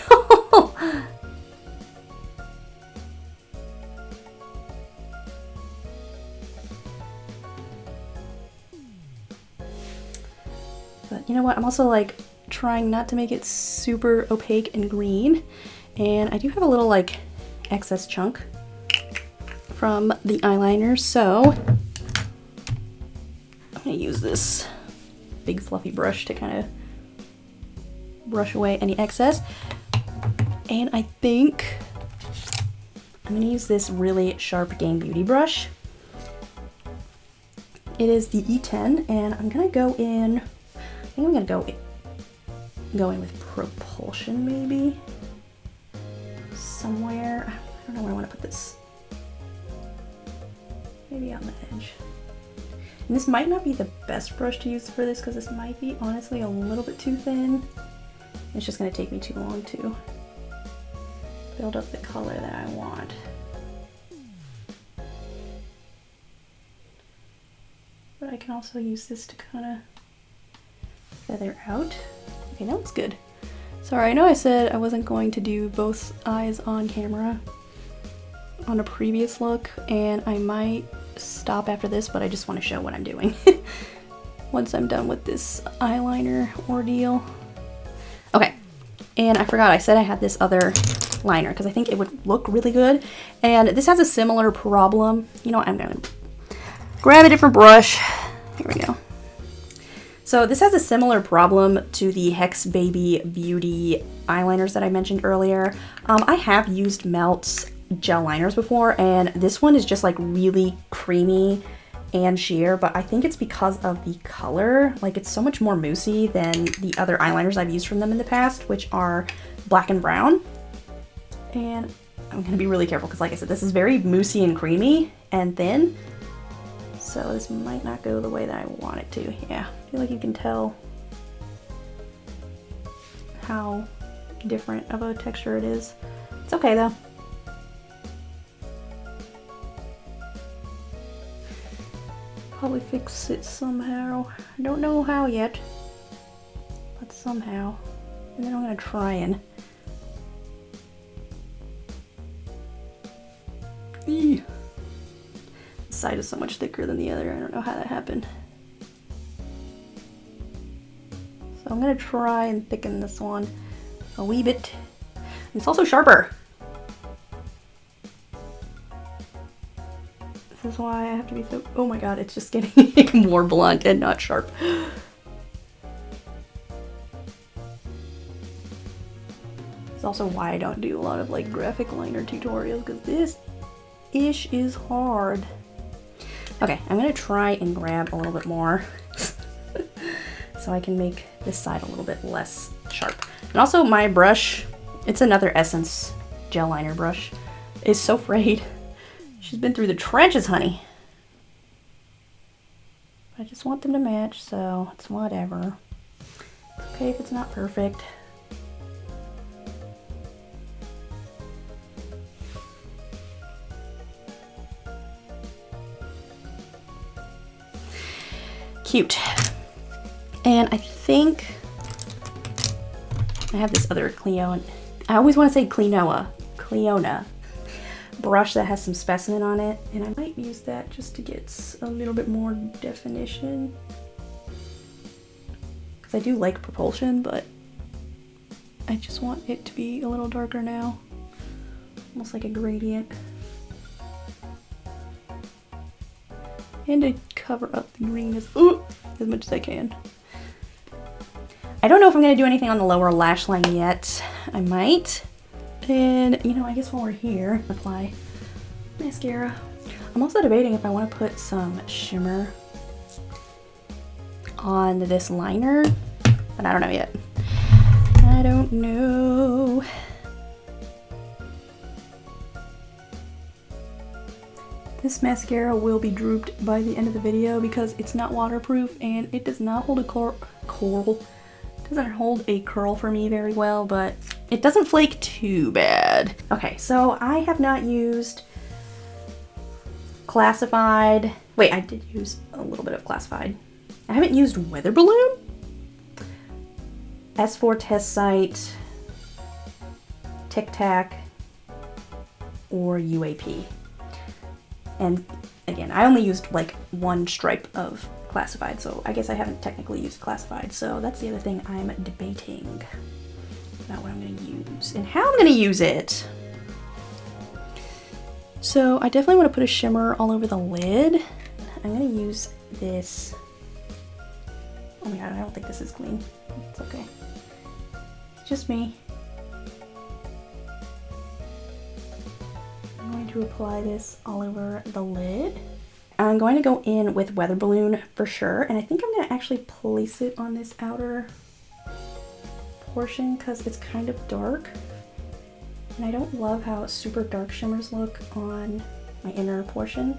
But you know what, I'm also like trying not to make it super opaque and green. And I do have a little like excess chunk from the eyeliner, so I'm gonna use this big fluffy brush to kind of brush away any excess. And I think I'm gonna use this really sharp Game Beauty brush. It is the E10 and I'm gonna go in, I think I'm gonna go in with propulsion maybe. Somewhere, I don't know where I want to put this. Maybe on the edge. And this might not be the best brush to use for this because this might be honestly a little bit too thin. It's just going to take me too long to build up the color that I want. But I can also use this to kind of feather out. Okay, that looks good. Sorry, I know I said I wasn't going to do both eyes on camera on a previous look, and I might stop after this, but I just want to show what I'm doing once I'm done with this eyeliner ordeal. Okay, and I forgot I said I had this other liner because I think it would look really good, and this has a similar problem. You know what, I'm gonna grab a different brush. Here we go. So this has a similar problem to the Hex Baby Beauty eyeliners that I mentioned earlier. I have used Melt's gel liners before, and this one is just like really creamy and sheer, but I think it's because of the color. Like, it's so much more moussey than the other eyeliners I've used from them in the past, which are black and brown. And I'm gonna be really careful because, like I said, this is very moussey and creamy and thin. So this might not go the way that I want it to. Yeah, I feel like you can tell how different of a texture it is. It's okay though. Probably fix it somehow. I don't know how yet, but somehow. And then I'm gonna try and Eee. This side is so much thicker than the other. I don't know how that happened. So I'm gonna try and thicken this one a wee bit. It's also sharper. This is why I have to be so, oh my god, it's just getting more blunt and not sharp. It's also why I don't do a lot of like graphic liner tutorials, because this ish is hard. Okay, I'm gonna try and grab a little bit more so I can make this side a little bit less sharp. And also my brush, it's another Essence gel liner brush, is so frayed. She's been through the trenches, honey. I just want them to match, so it's whatever. It's okay if it's not perfect. Cute. And I think I have this other Clio I always want to say Cleona brush that has some specimen on it, and I might use that just to get a little bit more definition. Because I do like propulsion, but I just want it to be a little darker now. Almost like a gradient. And to cover up the green as much as I can. I don't know if I'm going to do anything on the lower lash line yet. I might. And, you know, I guess while we're here, apply mascara. I'm also debating if I want to put some shimmer on this liner, but I don't know yet. I don't know. This mascara will be drooped by the end of the video because it's not waterproof and it does not hold a curl. Doesn't hold a curl for me very well, but it doesn't flake too bad. Okay, so I have not used classified. Wait, I did use a little bit of classified. I haven't used weather balloon, S4 test site, tack, or UAP. And again, I only used like one stripe of classified, so I guess I haven't technically used classified, so that's the other thing I'm debating about what I'm going to use and how I'm going to use it. So I definitely want to put a shimmer all over the lid. I'm going to use this. Oh my god, I don't think this is clean. It's okay. It's just me. I'm going to apply this all over the lid. I'm going to go in with weather balloon for sure, and I think I'm going to actually place it on this outer portion because it's kind of dark. And I don't love how super dark shimmers look on my inner portion.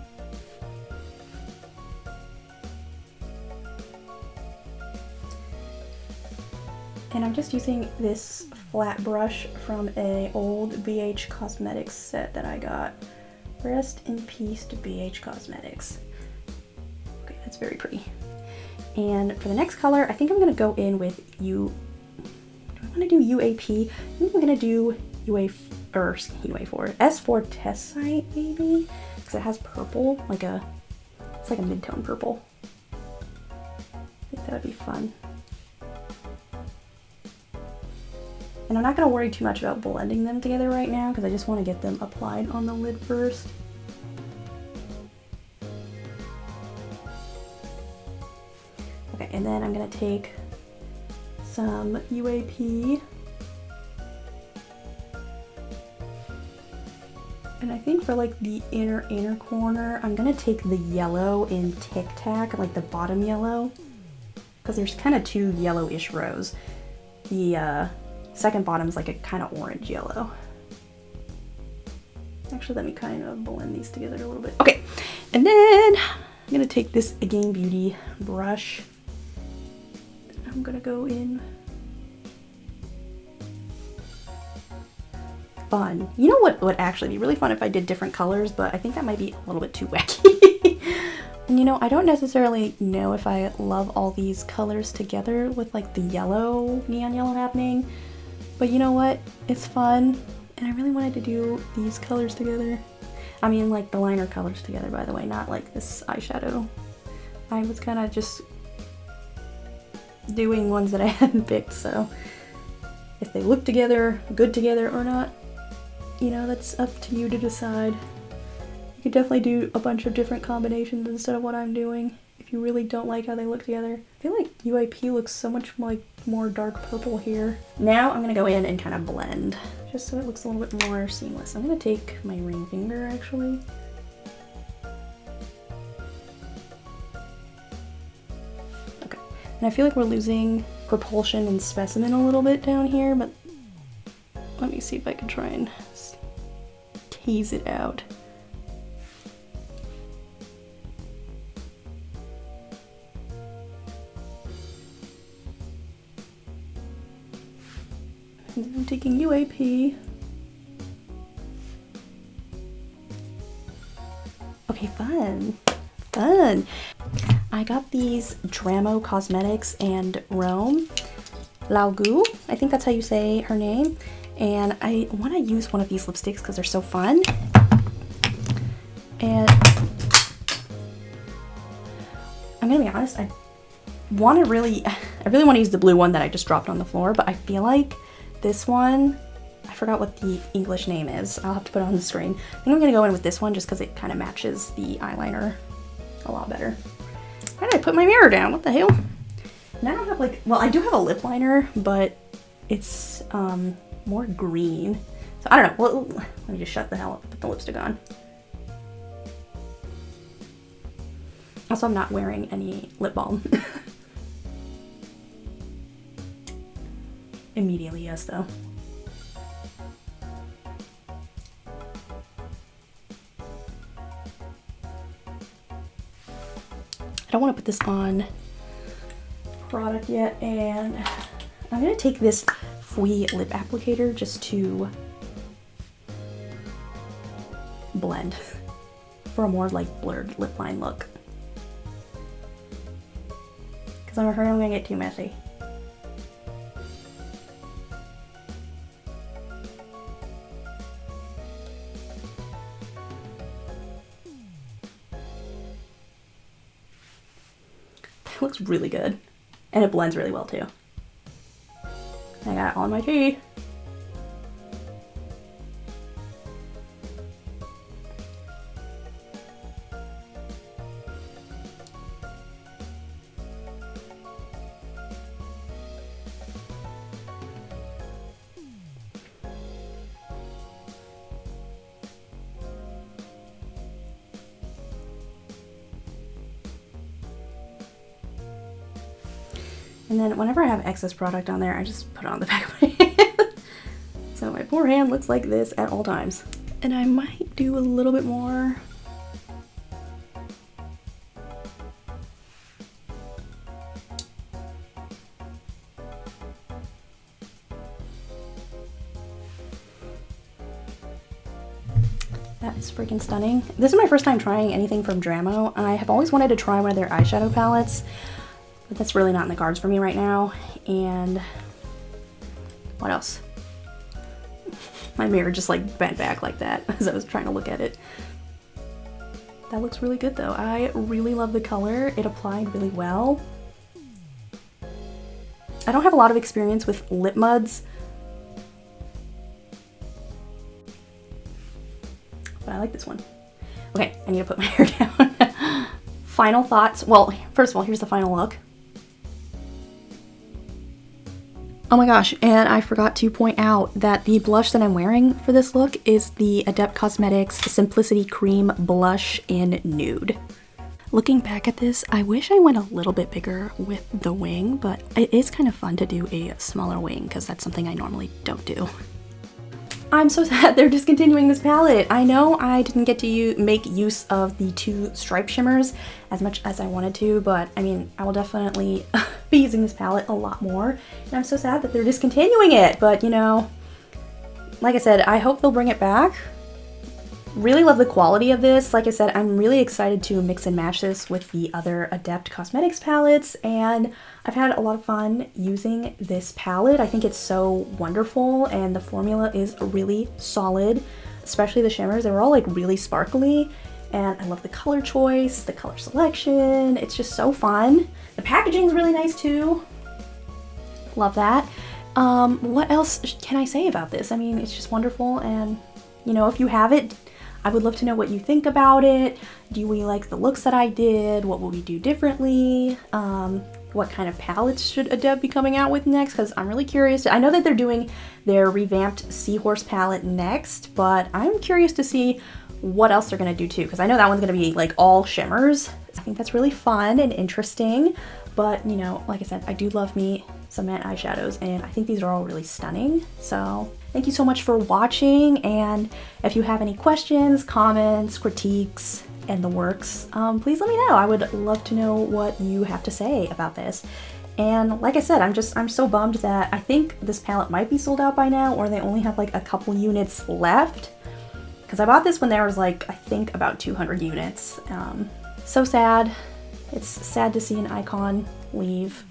And I'm just using this flat brush from an old BH Cosmetics set that I got. Rest in peace to BH Cosmetics. Okay, that's very pretty. And for the next color, I think I'm gonna go in with do I wanna do UAP? I think I'm gonna do UA4, S4 test site maybe? Because it has purple, it's like a mid-tone purple. I think that would be fun. And I'm not going to worry too much about blending them together right now because I just want to get them applied on the lid first. Okay, and then I'm going to take some UAP. And I think for like the inner corner, I'm going to take the yellow in Tic Tac, like the bottom yellow. Because there's kind of two yellowish rows. The second bottom is like a kind of orange yellow. Actually, let me kind of blend these together a little bit. Okay, and then I'm gonna take this Again Beauty brush. I'm gonna go in. Fun. You know what would actually be really fun if I did different colors, but I think that might be a little bit too wacky. And you know, I don't necessarily know if I love all these colors together with like the yellow, neon yellow happening. But you know what? It's fun, and I really wanted to do these colors together. I mean, like the liner colors together, by the way, not like this eyeshadow. I was kind of just doing ones that I hadn't picked, so if they look together, good together or not, you know, that's up to you to decide. You could definitely do a bunch of different combinations instead of what I'm doing if you really don't like how they look together. I feel like UAP looks so much like more dark purple here. Now I'm gonna go in and kind of blend, just so it looks a little bit more seamless. I'm gonna take my ring finger actually. Okay, and I feel like we're losing propulsion and specimen a little bit down here, but let me see if I can try and tease it out. And then I'm taking UAP. Okay, fun. Fun. I got these Dramo Cosmetics and Rome Laugu. I think that's how you say her name. and I want to use one of these lipsticks because they're so fun. And I'm gonna be honest, I really want to use the blue one that I just dropped on the floor, but I feel like this one, I forgot what the English name is. I'll have to put it on the screen. I think I'm gonna go in with this one just because it kind of matches the eyeliner a lot better. Why did I put my mirror down? What the hell? And I don't have like, well, I do have a lip liner, but it's more green. So I don't know. Well, let me just shut the hell up, put the lipstick on. Also, I'm not wearing any lip balm. Immediately, yes, though. I don't want to put this on product yet, and I'm going to take this Fui lip applicator just to blend for a more like blurred lip line look. Because I'm afraid I'm going to get too messy. It looks really good. And it blends really well too. I got it all in my tea. And then whenever I have excess product on there, I just put it on the back of my hand. So my poor hand looks like this at all times. And I might do a little bit more. That is freaking stunning. This is my first time trying anything from Dramo. I have always wanted to try one of their eyeshadow palettes, but that's really not in the cards for me right now. And what else? My mirror just like bent back like that as I was trying to look at it. That looks really good though. I really love the color. It applied really well. I don't have a lot of experience with lip muds, but I like this one. Okay, I need to put my hair down. Final thoughts. Well, first of all, here's the final look. Oh my gosh, and I forgot to point out that the blush that I'm wearing for this look is the Adept Cosmetics Simplicity Cream Blush in Nude. Looking back at this, I wish I went a little bit bigger with the wing, but it is kind of fun to do a smaller wing because that's something I normally don't do. I'm so sad they're discontinuing this palette. I know I didn't get to make use of the two stripe shimmers as much as I wanted to, but I mean, I will definitely be using this palette a lot more. And I'm so sad that they're discontinuing it, but you know, like I said, I hope they'll bring it back. Really love the quality of this. Like I said, I'm really excited to mix and match this with the other Adept Cosmetics palettes, and I've had a lot of fun using this palette. I think it's so wonderful, and the formula is really solid, especially the shimmers. They were all like really sparkly, and I love the color choice, the color selection. It's just so fun. The packaging's really nice too. Love that. What else can I say about this? I mean, it's just wonderful, and you know, if you have it, I would love to know what you think about it. Do we like the looks that I did? What will we do differently? What kind of palettes should Adept be coming out with next? Because I'm really curious. I know that they're doing their revamped Seahorse palette next, but I'm curious to see what else they're gonna do too, because I know that one's gonna be like all shimmers. I think that's really fun and interesting, but you know, like I said, I do love me some matte eyeshadows, and I think these are all really stunning. So thank you so much for watching, and if you have any questions, comments, critiques, and the works, please let me know. I would love to know what you have to say about this. And like I said, I'm so bummed that I think this palette might be sold out by now, or they only have like a couple units left, because I bought this when there was like, I think about 200 units. So sad. It's sad to see an icon leave.